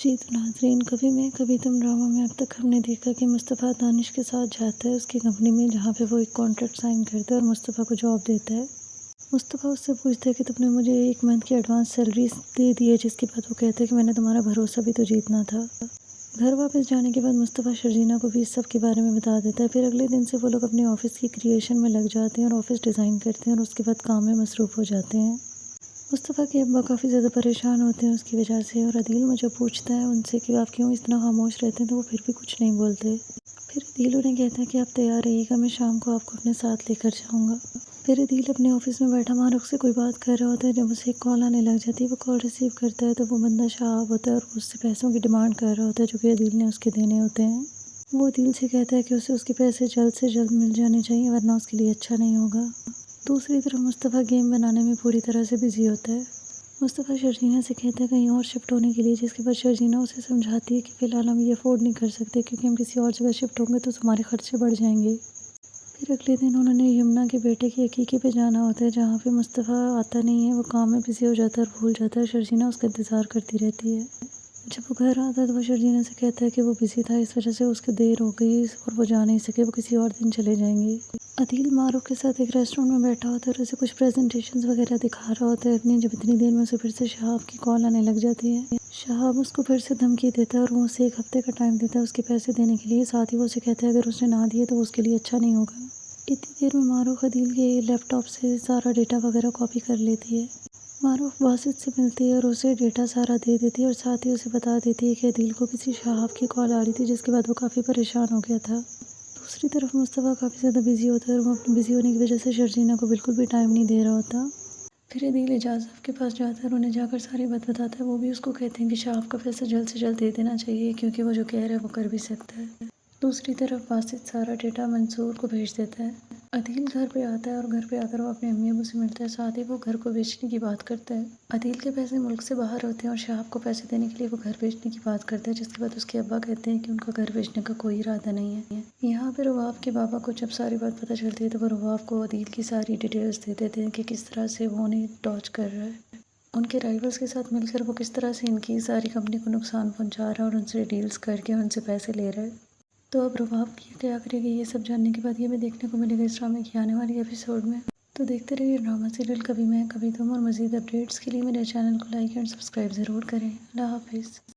जी तो नाज़रीन, कभी मैं कभी तुम ड्रामा में अब तक हमने देखा कि मुस्तफ़ा दानिश के साथ जाता है उसकी कंपनी में, जहाँ पे वो एक कॉन्ट्रैक्ट साइन करता है और मुस्तफ़ा को जॉब देता है। मुस्तफ़ा उससे पूछता है कि तुमने मुझे 1 मंथ की एडवांस सैलरी दे दी है, जिसके बाद वो कहता है कि मैंने तुम्हारा भरोसा भी तो जीतना था। घर वापस जाने के बाद मुस्तफ़ा शर्जीना को भी इस सब के बारे में बता देता है। फिर अगले दिन से वो लोग अपने ऑफ़िस की क्रिएशन में लग जाते हैं और ऑफ़िस डिज़ाइन करते हैं और उसके बाद काम में मसरूफ़ हो जाते हैं। मुस्तफ़ा के अब्बा काफ़ी ज़्यादा परेशान होते हैं उसकी वजह से, और अदील मुझे पूछता है उनसे कि आप क्यों इतना खामोश रहते हैं, तो वो फिर भी कुछ नहीं बोलते। फिर अदील उन्हें कहता है कि आप तैयार रहिएगा, मैं शाम को आपको अपने साथ लेकर जाऊँगा। फिर अदील अपने ऑफिस में बैठा मारूफ से कोई बात कर रहा होता है जब उसे एक कॉल आने लग जाती है। वो कॉल रिसीव करता है तो वो बंदा शहाब होता है और वो उससे पैसों की डिमांड कर रहा होता है जो कि अदील ने उसके देने होते हैं। वो अदील से कहता है कि उसे उसके पैसे जल्द से जल्द मिल जाने चाहिए, वरना उसके लिए अच्छा नहीं होगा। दूसरी तरफ मुस्तफ़ा गेम बनाने में पूरी तरह से बिजी होता है। मुस्तफ़ा शर्जीना से कहता है कहीं और शिफ्ट होने के लिए, जिसके बाद शर्जीना उसे समझाती है कि फ़िलहाल हम ये अफ़ोर्ड नहीं कर सकते, क्योंकि हम किसी और जगह शिफ्ट होंगे तो हमारे खर्चे बढ़ जाएंगे। फिर अगले दिन उन्होंने यमुना के बेटे की अकीक़े पे जाना होता है, जहाँ पे मुस्तफ़ा आता नहीं है। वो काम में बिज़ी हो जाता है और भूल जाता है। शर्जीना उसका इंतज़ार करती रहती है। जब वो घर आता है तो वो शर्जीना से कहता है कि वो बिज़ी था, इस वजह से उसको देर हो गई और वो जा नहीं सके, वो किसी और दिन चले जाएंगे। अदील मारूफ के साथ एक रेस्टोरेंट में बैठा होता है और उसे कुछ प्रेजेंटेशंस वगैरह दिखा रहा होता है अपनी, जब इतनी देर में उसे फिर से शहाब की कॉल आने लग जाती है। शहाब उसको फिर से धमकी देता है और वो उसे 1 हफ्ते का टाइम देता है उसके पैसे देने के लिए। साथ ही वो उसे कहता है अगर उसने ना दिए तो उसके लिए अच्छा नहीं होगा। इतनी देर में मारूफ अदील के लैपटॉप से सारा डेटा वगैरह कॉपी कर लेती है। मारूफ बासित से मिलती है और उसे डेटा सारा दे देती है और साथ ही उसे बता देती है कि अदील को किसी शहाब की कॉल आ रही थी, जिसके बाद वो काफ़ी परेशान हो गया था। दूसरी तरफ मुस्तफ़ा काफ़ी ज़्यादा बिजी होता है और वो अपने बिजी होने की वजह से शर्जीना को बिल्कुल भी टाइम नहीं दे रहा होता। फिर अदील इजाज़त के पास जाता है और उन्हें जाकर सारी बात बताता है। वो भी उसको कहते हैं कि शहाब का पैसा जल्द से जल्द दे देना चाहिए, क्योंकि वो जो कह रहा है वो कर भी सकता है। दूसरी तरफ बासित सारा डेटा मंसूर को भेज देता है। अदील घर पे आता है और घर पे आकर वो अपने अम्मी अब्बू से मिलता है। साथ ही वो घर को बेचने की बात करता है। अदील के पैसे मुल्क से बाहर होते हैं और शहाब को पैसे देने के लिए वो घर बेचने की बात करता है, जिसके बाद उसके अब्बा कहते हैं कि उनका घर बेचने का कोई इरादा नहीं है। यहाँ पे रुबाब के बाबा को जब सारी बात पता चलती है तो वो रुबाब को अदील की सारी डिटेल्स दे देते हैं कि किस तरह से वो उन्हें टॉर्च कर रहा है। उनके राइवल्स के साथ मिलकर वो किस तरह से इनकी सारी कंपनी को नुकसान पहुंचा रहा है और उनसे डील्स करके उनसे पैसे ले रहा है। तो अब रुबाब की क्या करेगी, ये सब जानने के बाद ये भी देखने को मिलेगा इस ड्रामे की आने वाली एपिसोड में। तो देखते रहिए ड्रामा सीरियल कभी मैं कभी तुम, और मज़ीद अपडेट्स के लिए मेरे चैनल को लाइक एंड सब्सक्राइब ज़रूर करें। अल्लाह हाफिज़।